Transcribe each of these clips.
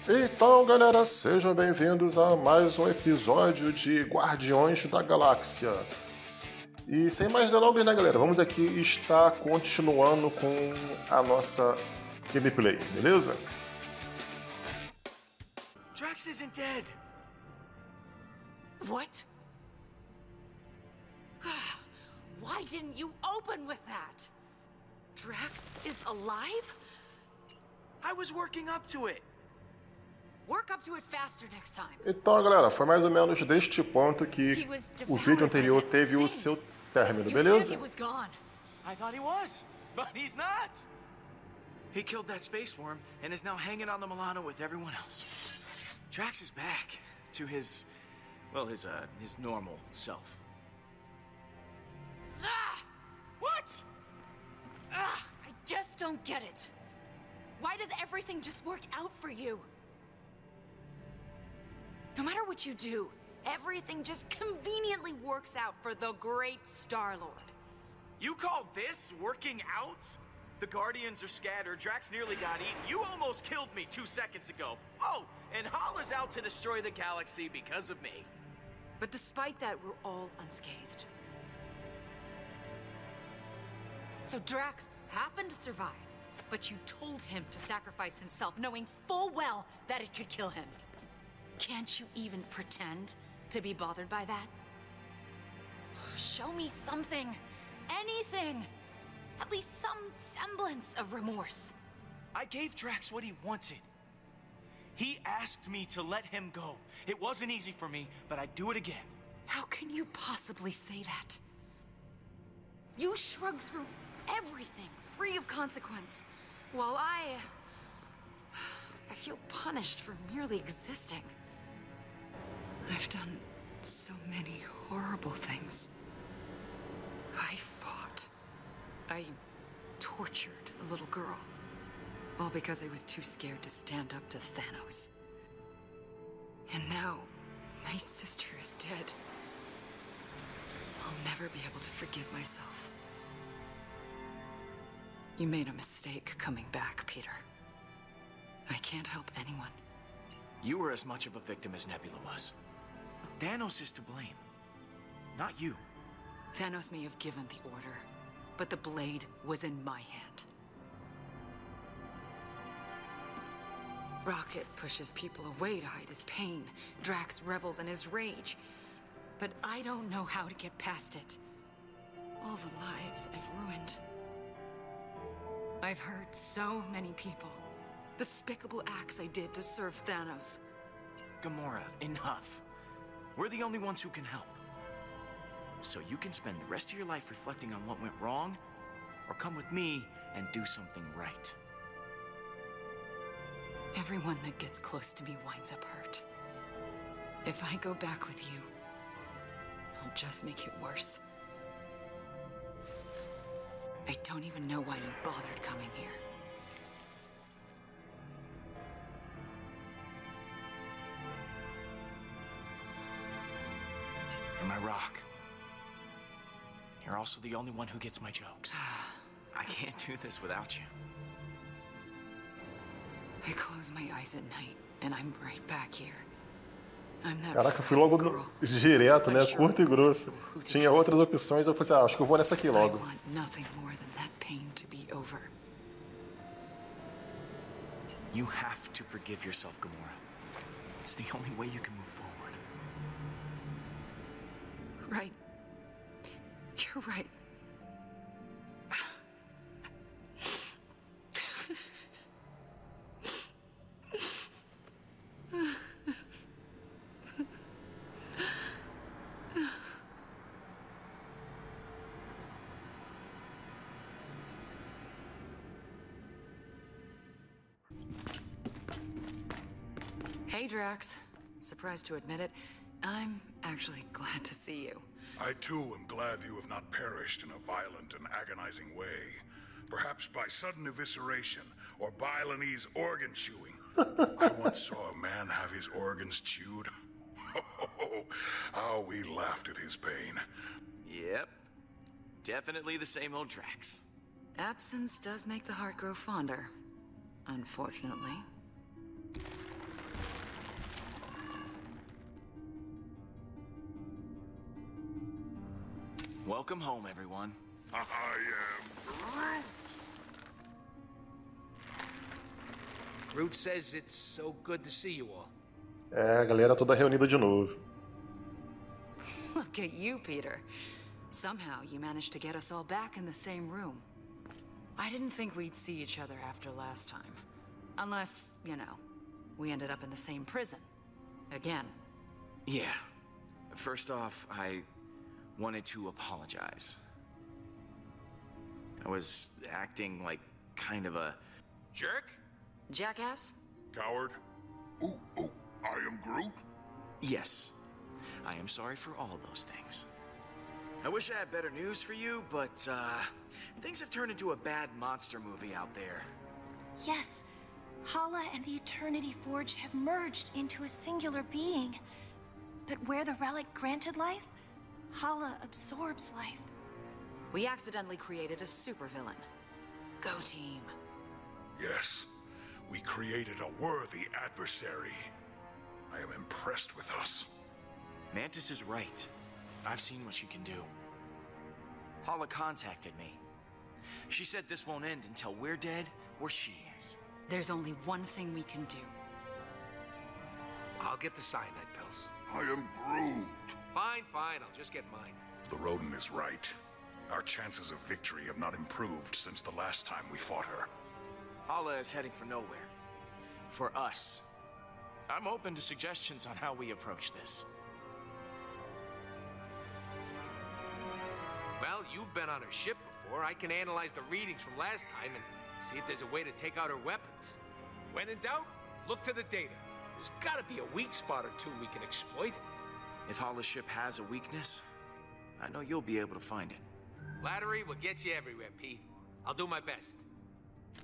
Então, galera, sejam bem-vindos a mais um episódio de Guardiões da Galáxia. E sem mais delongas, né, galera? Vamos aqui estar continuando com a nossa gameplay, beleza? Drax isn't dead. What? Why didn't you open with that? Drax is alive? I was working up to it. Work up to it faster next time. Então, galera, foi mais ou menos deste ponto que o vídeo anterior teve o seu término, beleza? I thought he was, but he's not. He killed that space worm and is now hanging on the Milano with everyone else. Drax is back to his normal self. What? I just don't get it. Why does everything just work out for you? No matter what you do, everything just conveniently works out for the great Star-Lord. You call this working out? The Guardians are scattered, Drax nearly got eaten, you almost killed me 2 seconds ago. Oh, and Hal is out to destroy the galaxy because of me. But despite that, we're all unscathed. So Drax happened to survive, but you told him to sacrifice himself, knowing full well that it could kill him. Can't you even pretend to be bothered by that? Show me something. Anything. At least some semblance of remorse. I gave Drax what he wanted. He asked me to let him go. It wasn't easy for me, but I'd do it again. How can you possibly say that? You shrugged through everything, free of consequence, while I feel punished for merely existing. I've done so many horrible things. I fought. I tortured a little girl. All because I was too scared to stand up to Thanos. And now, my sister is dead. I'll never be able to forgive myself. You made a mistake coming back, Peter. I can't help anyone. You were as much of a victim as Nebula was. Thanos is to blame, not you. Thanos may have given the order, but the blade was in my hand. Rocket pushes people away to hide his pain. Drax revels in his rage. But I don't know how to get past it. All the lives I've ruined. I've hurt so many people. Despicable acts I did to serve Thanos. Gamora, enough. We're the only ones who can help. So you can spend the rest of your life reflecting on what went wrong, or come with me and do something right. Everyone that gets close to me winds up hurt. If I go back with you, I'll just make it worse. I don't even know why you bothered coming here. You're my rock. You're also the only one who gets my jokes. I can't do this without you. I close my eyes at night, and I'm right back here. I'm that Caraca, eu fui logo direto, né? Curto e grosso. Tinha outras opções, eu falei assim, acho que eu vou nessa aqui logo. I want nothing more than that pain to be over. You have to forgive yourself, Gamora. It's the only way you can move forward. Right. You're right. Hey, Drax. Surprised to admit it, I'm actually glad to see you. I too am glad you have not perished in a violent and agonizing way. Perhaps by sudden evisceration or Balinese organ chewing. I once saw a man have his organs chewed. Oh, how we laughed at his pain. Yep. Definitely the same old Drax. Absence does make the heart grow fonder. Unfortunately. Welcome home, everyone. I am Groot. Groot says it's so good to see you all. É, a galera toda reunida de novo. Look at you, Peter. Somehow you managed to get us all back in the same room. I didn't think we'd see each other after last time. Unless, you know, we ended up in the same prison. Again. Yeah. First off, I wanted to apologize. I was acting like kind of a Jerk? Jackass? Coward. Oh, I am Groot. yes. I am sorry for all those things. I wish I had better news for you, but things have turned into a bad monster movie out there. Yes, Hala and the Eternity Forge have merged into a singular being. But where the relic granted life, Hala absorbs life. We accidentally created a supervillain. Go team. Yes, we created a worthy adversary. I am impressed with us. Mantis is right. I've seen what she can do. Hala contacted me. She said this won't end until we're dead or she is. There's only one thing we can do. I'll get the cyanide pills. I am Groot. Fine, I'll just get mine. The rodent is right. Our chances of victory have not improved since the last time we fought her. Hala is heading for nowhere. For us. I'm open to suggestions on how we approach this. Well, you've been on her ship before. I can analyze the readings from last time and see if there's a way to take out her weapons. When in doubt, look to the data. There's gotta be a weak spot or two we can exploit. If Hala's ship has a weakness, I know you'll be able to find it. Flattery will get you everywhere, Pete. I'll do my best.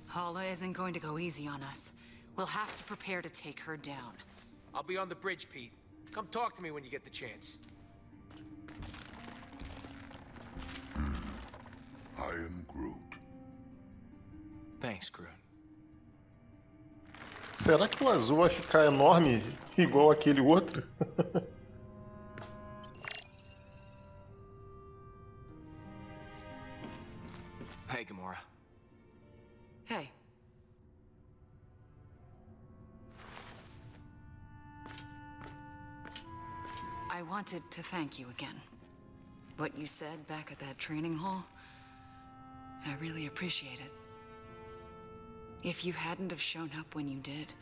Hala isn't going to go easy on us. We'll have to prepare to take her down. I'll be on the bridge, Pete. Come talk to me when you get the chance. I am Groot. Thanks, Groot. Será que o azul vai ficar enorme igual aquele outro? Hey, Gamora. Hey. I wanted to thank you again. What you said back at that training hall, I really appreciate it. If you hadn't have shown up when you did,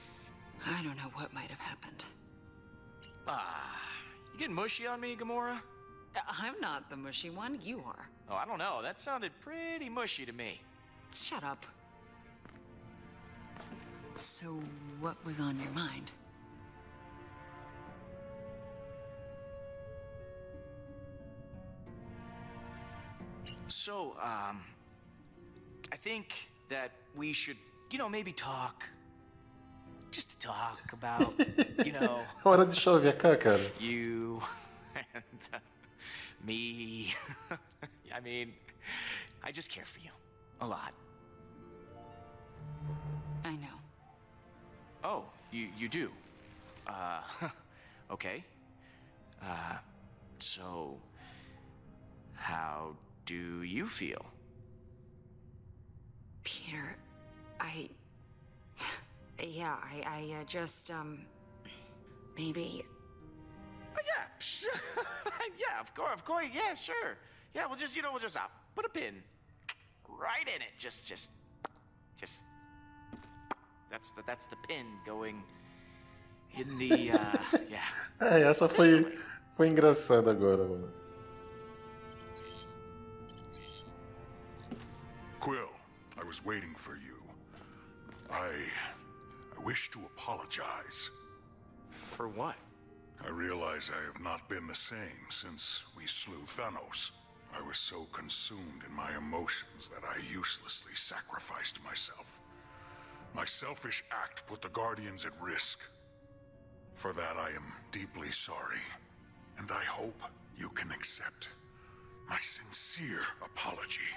I don't know what might have happened. You getting mushy on me, Gamora? I'm not the mushy one, you are. Oh, I don't know. That sounded pretty mushy to me. Shut up. So, what was on your mind? So, I think that we should, maybe talk. Just to talk about, Hora de chavecar, cara. you and me. I mean, I just care for you. A lot. I know. Oh, you do? Okay. So, how do you feel? Peter, I just, maybe... Oh, yeah. Yeah, of course, yeah, sure. Yeah, we'll just put a pin right in it. Just. That's the pin going in the, yeah. Essa foi engraçada agora, mano. Quill, I was waiting for you. I wish to apologize. For what? I realize I have not been the same since we slew Thanos. I was so consumed in my emotions that I uselessly sacrificed myself. My selfish act put the Guardians at risk. For that I am deeply sorry, and I hope you can accept my sincere apology.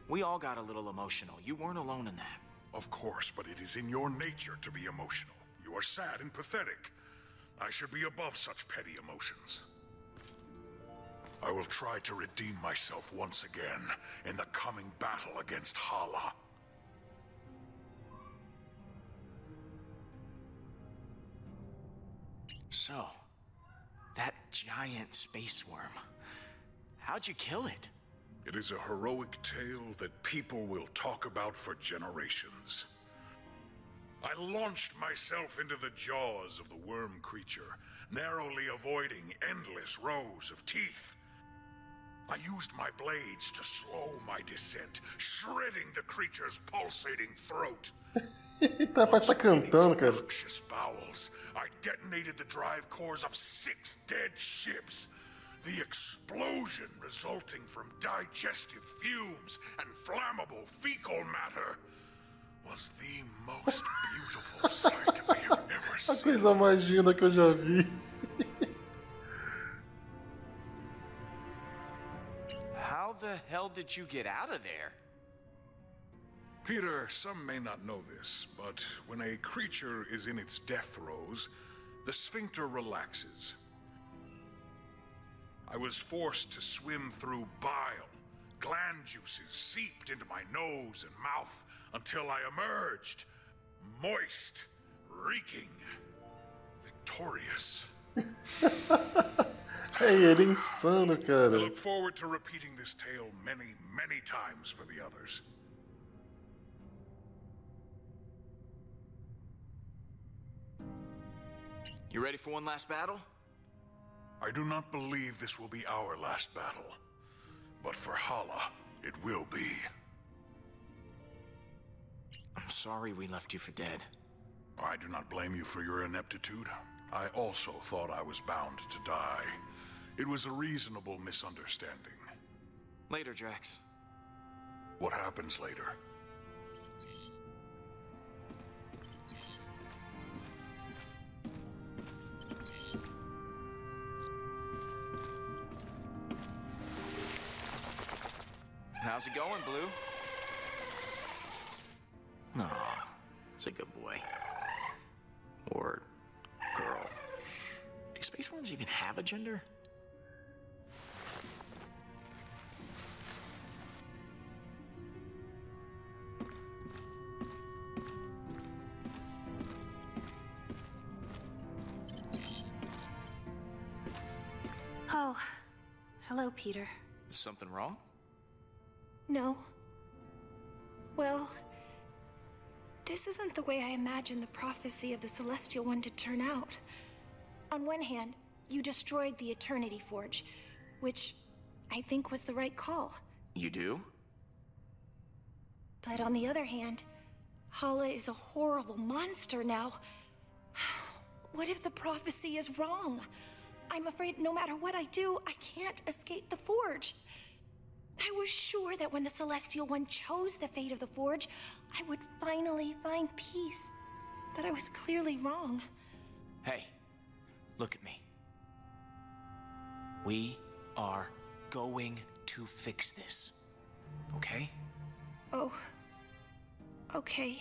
We all got a little emotional. You weren't alone in that. Of course, but it is in your nature to be emotional. You are sad and pathetic. I should be above such petty emotions. I will try to redeem myself once again in the coming battle against Hala. So, that giant space worm, how'd you kill it? It is a heroic tale that people will talk about for generations. I launched myself into the jaws of the worm creature, narrowly avoiding endless rows of teeth. I used my blades to slow my descent, shredding the creature's pulsating throat. Tá cantando, cara. Noxious bowels. I detonated the drive cores of 6 dead ships. The explosion resulting from digestive fumes and flammable fecal matter was the most beautiful sight I have ever A seen. coisa mais linda que eu já vi. How the hell did you get out of there? Peter, some may not know this, but when a creature is in its death throes, the sphincter relaxes. I was forced to swim through bile. Gland juices seeped into my nose and mouth until I emerged, moist, reeking, victorious. Ele é insano, I cara. look forward to repeating this tale many, many times for the others. You ready for one last battle? I do not believe this will be our last battle, but for Hala, it will be. I'm sorry we left you for dead. I do not blame you for your ineptitude. I also thought I was bound to die. It was a reasonable misunderstanding. Later, Drax. What happens later? How's it going, Blue? Aw, it's a good boy. Or girl. Do space worms even have a gender? Oh, hello, Peter. Is something wrong? No. Well, this isn't the way I imagined the prophecy of the Celestial One to turn out. On one hand, you destroyed the Eternity Forge, which I think was the right call. You do? But on the other hand, Hala is a horrible monster now. What if the prophecy is wrong? I'm afraid no matter what I do, I can't escape the Forge. I was sure that when the Celestial One chose the fate of the Forge, I would finally find peace. But I was clearly wrong. Hey, look at me. We are going to fix this. Okay? Oh. Okay.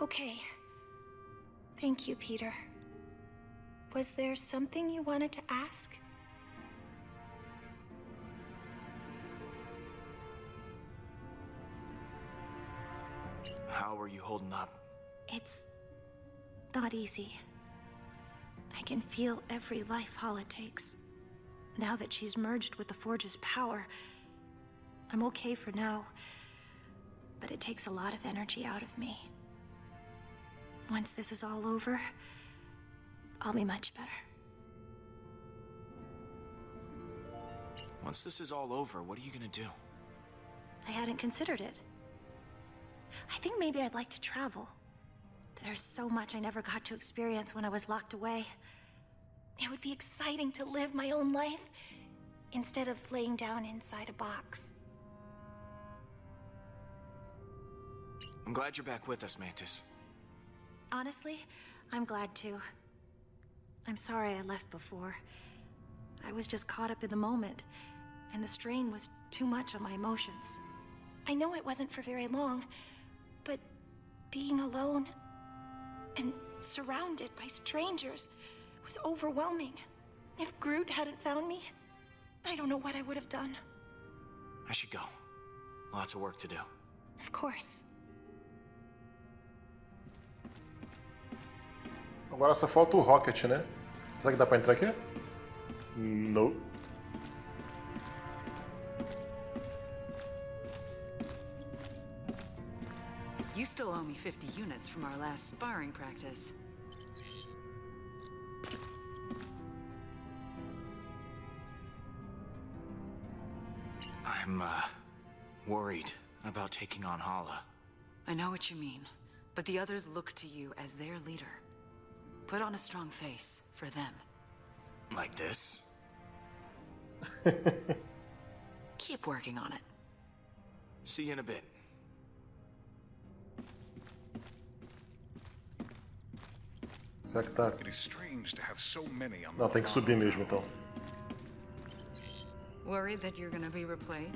Okay. Thank you, Peter. Was there something you wanted to ask? How are you holding up? It's not easy. I can feel every life Hala takes. Now that she's merged with the Forge's power, I'm okay for now, but it takes a lot of energy out of me. Once this is all over, I'll be much better. Once this is all over, what are you gonna do? I hadn't considered it. I think maybe I'd like to travel. There's so much I never got to experience when I was locked away. It would be exciting to live my own life instead of laying down inside a box. I'm glad you're back with us, Mantis. Honestly, I'm glad too. I'm sorry I left before. I was just caught up in the moment, and the strain was too much on my emotions. I know it wasn't for very long, but being alone and surrounded by strangers was overwhelming. If Groot hadn't found me, I don't know what I would have done. I should go. Lots of work to do. Of course. Agora só falta o Rocket, né? Será que dá pra entrar aqui? Não. You still owe me 50 units from our last sparring practice. I'm, worried about taking on Hala. I know what you mean, but the others look to you as their leader. Put on a strong face for them. Like this? Keep working on it. See you in a bit. Será que tá? It is strange to have so many on the Não, tem que subir mesmo então. Worried that you're gonna be replaced?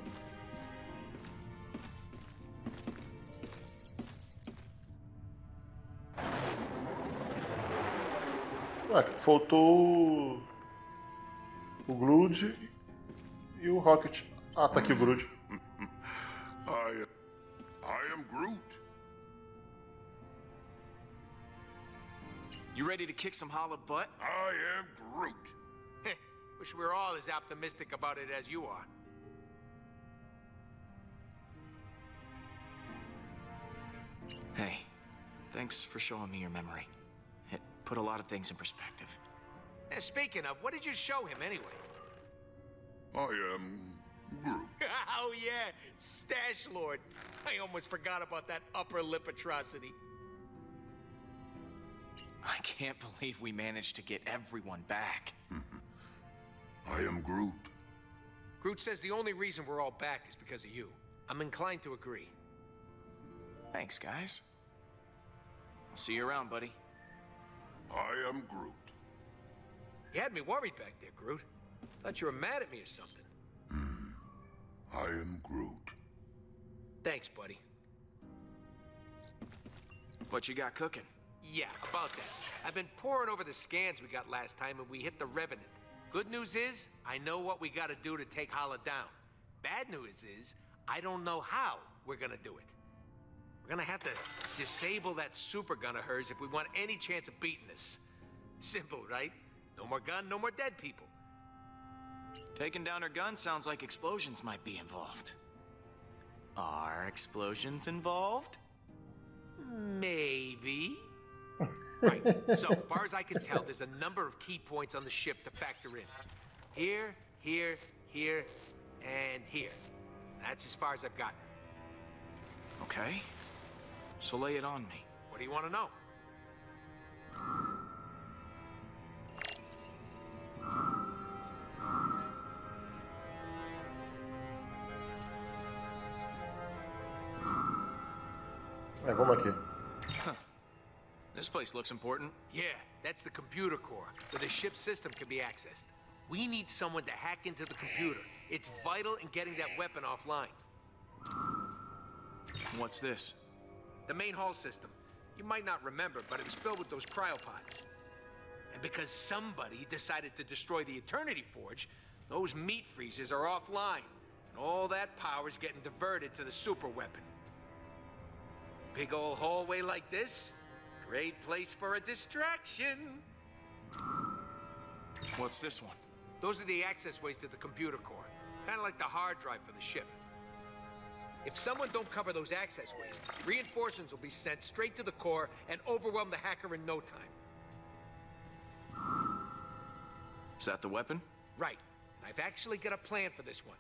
Ué, faltou o Groot e o Rocket. Ah, tá aqui o Groot. I am Groot. You ready to kick some Hala butt? I am Groot. Wish we were all as optimistic about it as you are. Hey, thanks for showing me your memory. It put a lot of things in perspective. Speaking of, what did you show him anyway? I am Groot. Oh yeah, Stash Lord. I almost forgot about that upper lip atrocity. I can't believe we managed to get everyone back. I am Groot. Groot says the only reason we're all back is because of you. I'm inclined to agree. Thanks, guys. I'll see you around, buddy. I am Groot. You had me worried back there, Groot. Thought you were mad at me or something. I am Groot. Thanks, buddy. What you got cooking? Yeah, about that. I've been poring over the scans we got last time and we hit the Revenant. Good news is, I know what we gotta do to take Hala down. Bad news is, I don't know how we're gonna do it. We're gonna have to disable that super gun of hers if we want any chance of beating this. Simple, right? No more gun, no more dead people. Taking down her gun sounds like explosions might be involved. Are explosions involved? Maybe. Right, so far as I can tell, there's a number of key points on the ship to factor in. Here, here, here, and here. That's as far as I've gotten. Okay. So lay it on me. What do you want to know? É, vamos aqui. This place looks important. Yeah, that's the computer core, where the ship's system can be accessed. We need someone to hack into the computer. It's vital in getting that weapon offline. What's this? The main hull system. You might not remember, but it was filled with those cryopods. And because somebody decided to destroy the Eternity Forge, those meat freezers are offline. And all that power's getting diverted to the super weapon. Big old hallway like this? Great place for a distraction. What's this one? Those are the access ways to the computer core. Kind of like the hard drive for the ship. If someone don't cover those access ways, reinforcements will be sent straight to the core and overwhelm the hacker in no time. Is that the weapon? Right. And I've actually got a plan for this one.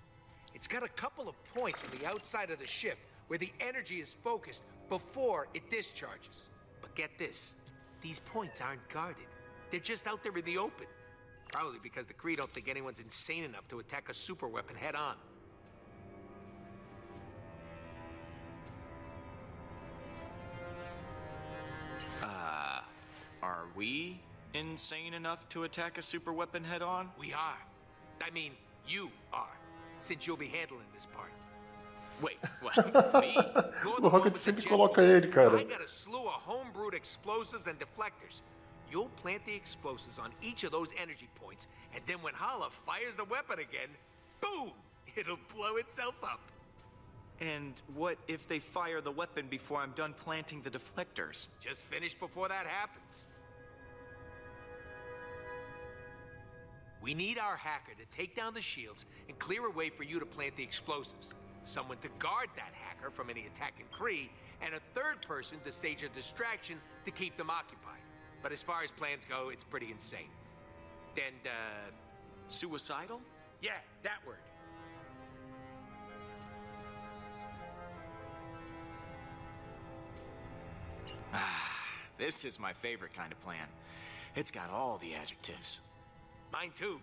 It's got a couple of points on the outside of the ship where the energy is focused before it discharges. But get this, these points aren't guarded. They're just out there in the open. Probably because the Kree don't think anyone's insane enough to attack a super weapon head on. Are we insane enough to attack a super weapon head on? We are. I mean, you are, since you'll be handling this part. Wait, what? Me? O Rocket sempre coloca ele, cara. I got a slew of homebrewed explosives and deflectors. You'll plant the explosives on each of those energy points, and then when Hala fires the weapon again, boom! It'll blow itself up. And what if they fire the weapon before I'm done planting the deflectors? Just finish before that happens. We need our hacker to take down the shields and clear a way for you to plant the explosives. Someone to guard that hacker from any attacking Kree, and a third person to stage a distraction to keep them occupied. But as far as plans go, it's pretty insane. And, Suicidal? yeah, that word. This is my favorite kind of plan. It's got all the adjectives. Mine too.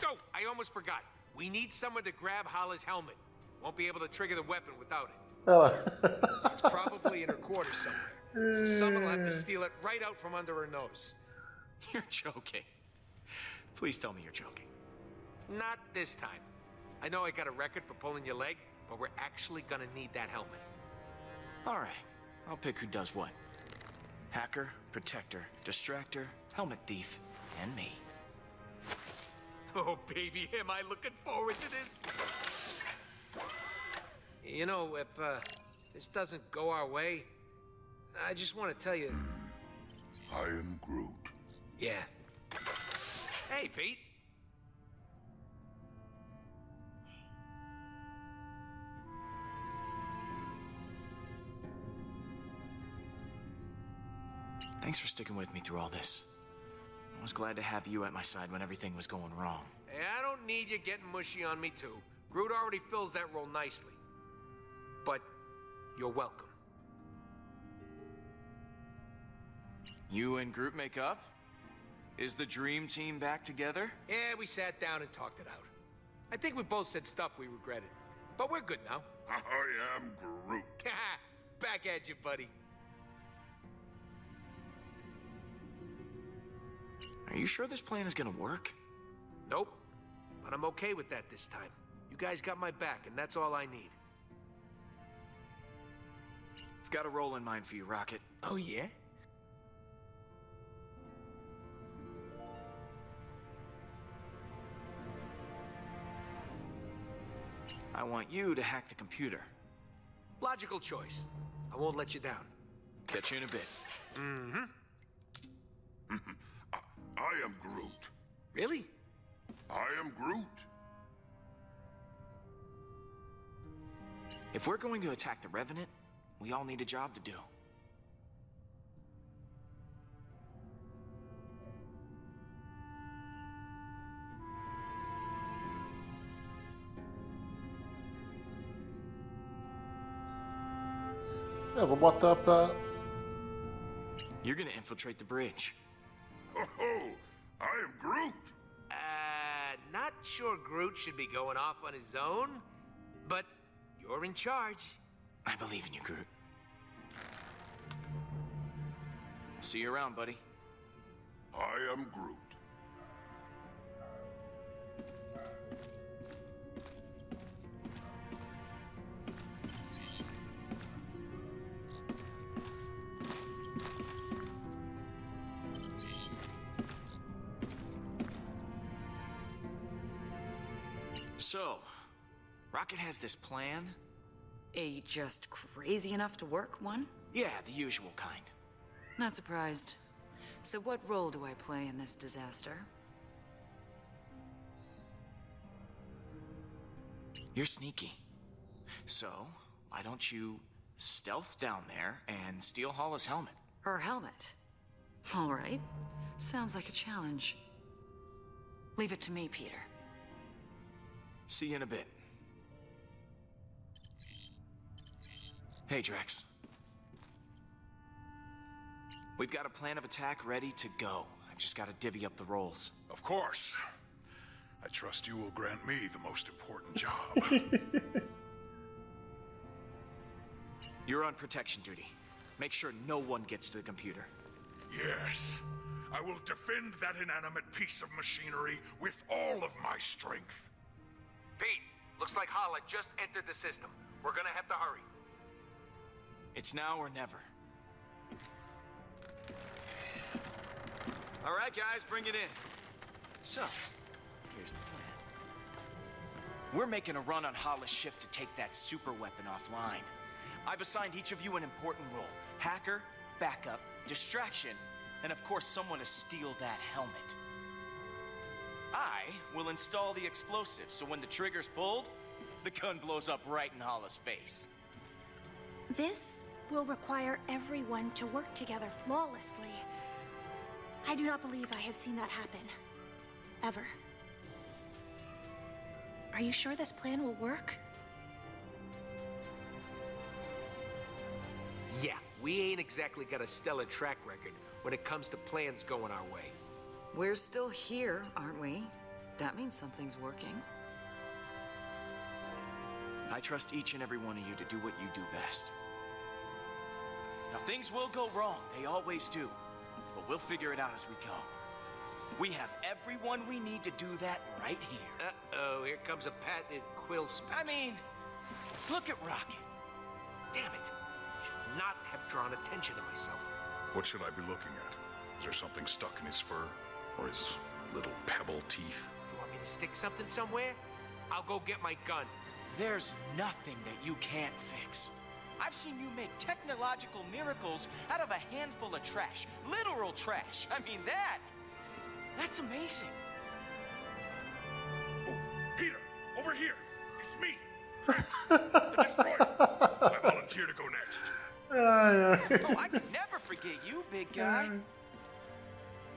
Oh, I almost forgot. We need someone to grab Hala's helmet. Won't be able to trigger the weapon without it. It's probably in her quarters somewhere. So someone will have to steal it right out from under her nose. You're joking. Please tell me you're joking. Not this time. I know I got a record for pulling your leg, but we're actually gonna need that helmet. All right, I'll pick who does what. Hacker, protector, distractor, helmet thief, and me. Oh, baby, am I looking forward to this? You know, if this doesn't go our way, I just want to tell you... I am Groot. Yeah. Hey, Pete. Thanks for sticking with me through all this. I was glad to have you at my side when everything was going wrong. Hey, I don't need you getting mushy on me, too. Groot already fills that role nicely. But you're welcome. You and Groot make up? Is the dream team back together? Yeah, we sat down and talked it out. I think we both said stuff we regretted. But we're good now. I am Groot. Back at you, buddy. Are you sure this plan is gonna work? Nope. But I'm okay with that this time. You guys got my back, and that's all I need. I've got a role in mind for you, Rocket. Oh, yeah? I want you to hack the computer. Logical choice. I won't let you down. Catch you in a bit. Mm-hmm. I am Groot. Really? I am Groot. If we're going to attack the Revenant, we all need a job to do. Eu vou botar pra... You're gonna infiltrate the bridge. Ho ho! I am Groot. Not sure Groot should be going off on his own, but you're in charge. I believe in you, Groot. I'll see you around, buddy. I am Groot. So, Rocket has this plan? A just crazy enough to work one? Yeah, the usual kind. Not surprised. So what role do I play in this disaster? You're sneaky. So, why don't you stealth down there and steal Hala's helmet? Her helmet? All right. Sounds like a challenge. Leave it to me, Peter. See you in a bit. Hey, Drax. We've got a plan of attack ready to go. I've just got to divvy up the roles. Of course. I trust you will grant me the most important job. You're on protection duty. Make sure no one gets to the computer. Yes. I will defend that inanimate piece of machinery with all of my strength. Pete, looks like Hala just entered the system. We're gonna have to hurry. It's now or never. All right, guys, bring it in. So, here's the plan. We're making a run on Hala's ship to take that super weapon offline. I've assigned each of you an important role. Hacker, backup, distraction, and of course someone to steal that helmet. I will install the explosive, so when the trigger's pulled, the gun blows up right in Hala's face. This will require everyone to work together flawlessly. I do not believe I have seen that happen. Ever. Are you sure this plan will work? Yeah, we ain't exactly got a stellar track record when it comes to plans going our way. We're still here, aren't we? That means something's working. I trust each and every one of you to do what you do best. Now, things will go wrong. They always do. But we'll figure it out as we go. We have everyone we need to do that right here. Uh-oh, here comes a patented quill speech. I mean, look at Rocket. Damn it. Should not have drawn attention to myself. What should I be looking at? Is there something stuck in his fur? Or his little pebble teeth? You want me to stick something somewhere? I'll go get my gun. There's nothing that you can't fix. I've seen you make technological miracles out of a handful of trash. Literal trash. I mean, that's amazing. Oh, Peter! Over here! It's me! The Destroyer! I volunteer to go next. Oh, I could never forget you, big guy.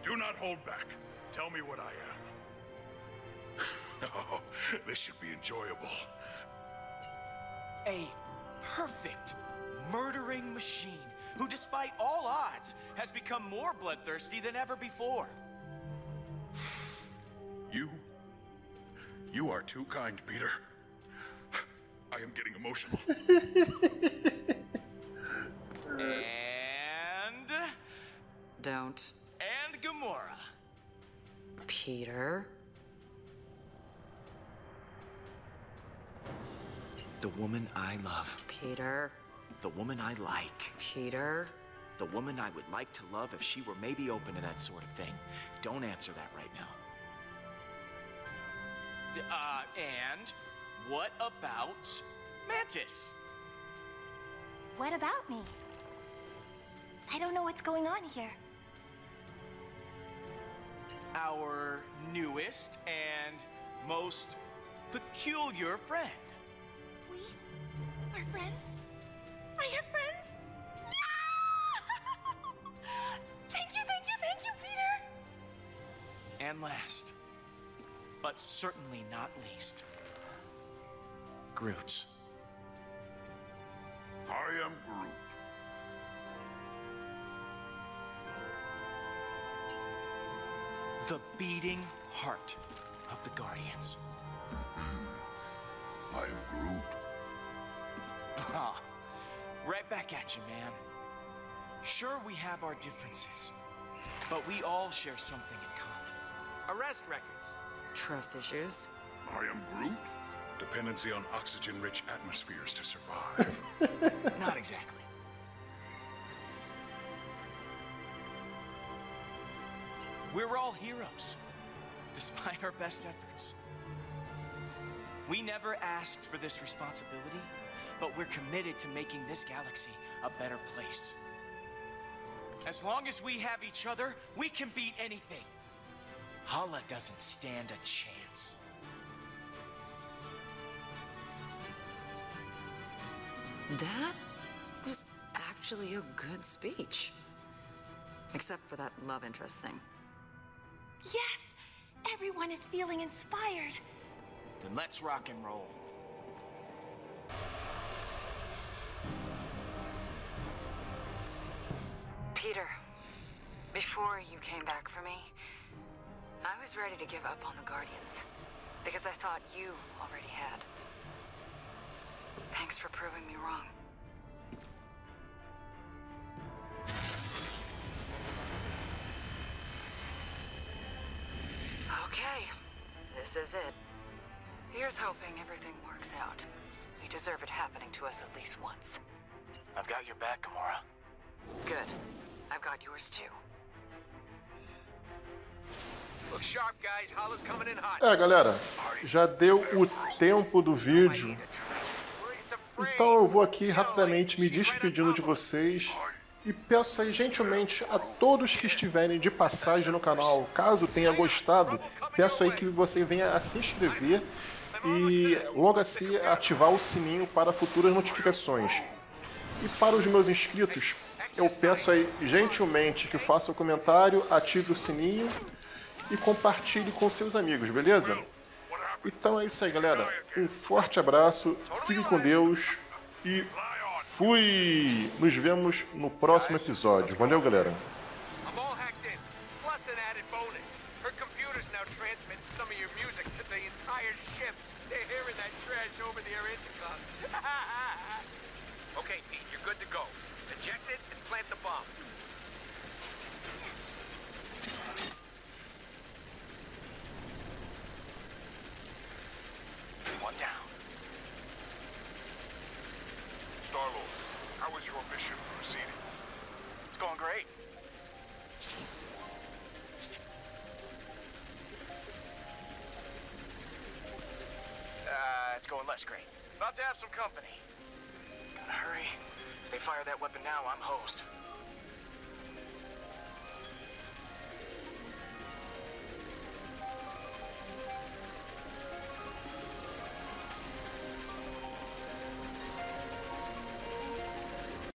Do not hold back. Tell me what I am. Oh, this should be enjoyable. A perfect murdering machine who, despite all odds, has become more bloodthirsty than ever before. You are too kind, Peter. I am getting emotional. And... Don't. And Gamora. Peter? The woman I love. Peter? The woman I like. Peter? The woman I would like to love if she were maybe open to that sort of thing. Don't answer that right now. And what about Mantis? What about me? I don't know what's going on here. Our newest and most peculiar friend. We are friends? I have friends? No! Thank you, Peter! And last, but certainly not least, Groot. I am Groot. The beating heart of the Guardians. I am Groot. Ah, right back at you, man. Sure, we have our differences, but we all share something in common. Arrest records. Trust issues. I am Groot. Dependency on oxygen-rich atmospheres to survive. Not exactly. We're all heroes, despite our best efforts. We never asked for this responsibility, but we're committed to making this galaxy a better place. As long as we have each other, we can beat anything. Hala doesn't stand a chance. That was actually a good speech. Except for that love interest thing. Yes! Everyone is feeling inspired. Then let's rock and roll. Peter, before you came back for me, I was ready to give up on the Guardians. Because I thought you already had. Thanks for proving me wrong. Okay, this is it. Here's hoping everything works out. We deserve it happening to us at least once. I've got your back, Gamora. Good. I've got yours too. Look sharp, guys. Holla's coming in hot. Galera, já deu o tempo do vídeo. Então eu vou aqui rapidamente me despedindo de vocês. E peço aí gentilmente a todos que estiverem de passagem no canal, caso tenha gostado, peço aí que você venha a se inscrever e logo assim ativar o sininho para futuras notificações. E para os meus inscritos, eu peço aí gentilmente que faça um comentário, ative o sininho e compartilhe com seus amigos, beleza? Então é isso aí, galera. Um forte abraço, fique com Deus e fui! Nos vemos no próximo episódio. Valeu, galera. I'm all hacked in. Plus an added bonus. Her computer's now transmitting some of your music to the entire ship. They're hearing that trash over their intercoms. Okay, Pete, you're good to go. Eject it and plant the bomb. One down. Star-Lord, how is your mission proceeding? It's going great. It's going less great. About to have some company. Gotta hurry. If they fire that weapon now, I'm hosed.